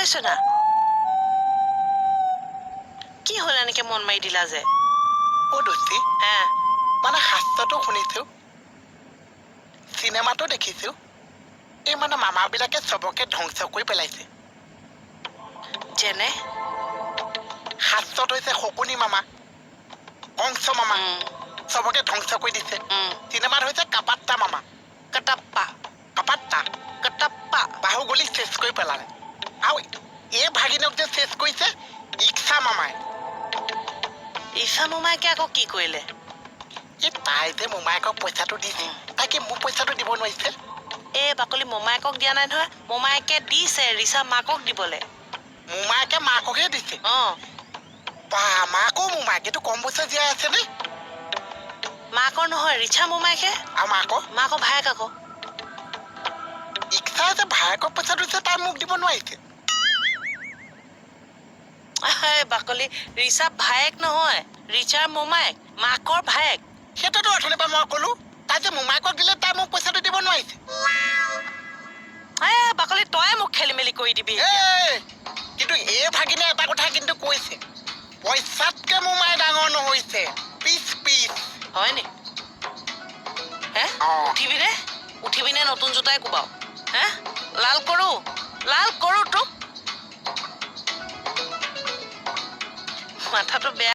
সোনা কি হল এনেকে মন মাৰি দিলা যে ও দোষী হা মানে শাস্ত্ৰটো শুনিছো চিনেমাটো দেখিছো এই মানে মামাবিলাকে চবকে ধ্বংস কৰি পেলাইছে যেনে শাস্ত্ৰত হৈছে শকুনি মামা কংস মামা চবকে ধ্বংস কৰি দিছে চিনেমাত হৈছে কাপাত্তা মামা কটাপ্পা কাপাত্তা বাহুবলী চেচ কৰি পেলালে আৰু এই ভাগিনক যে চেচ কৰিছে ইচ্ছা মামাই ঈশা মোমাইকে আকৌ কি কৰিলে এই তাই যে মোমায়েকক পইচাটো দিছে তাই কি মোক পইচাটো দিব নোৱাৰিছে এ বাকলি মোমায়েকক দিয়া নাই নহয় মোমায়েকে দিছে ৰিচা মাকক দিবলে মোমায়েকে মাককে দিছে বা মাকো মোমায়েকেতো কম বছৰ জীয়াই আছে নে মাকৰ নহয় ৰিচা মোমাইকে আৰু মাকৰ ভায়েক আকৌ ইচ্ছাই যে ভায়েকক পইচা দিছে তাই মোক দিব নোৱাৰিছে বাকলি ৰিচা ভায়েক নহয় ৰিচাৰ মোমায়েক মাকৰ ভায়েক সেইটোতো অথনিৰ পৰা মই কলো তাই যে মোমায়েকক দিলে তাই মোক পইচাটো দিব নোৱাৰিছে বাকলি তই মোক খেলি মেলি কৰি দিবি কিন্তু এই ভাগিনে এটা কথা কিন্তু কৈছে পইচাতকে মোমাই ডাঙৰ নহৈছে পিচ পিচ হয় নি উঠিবি নে নতুন জোতাই কোবাও লাল কৰো তোক মাথাটো বেয়া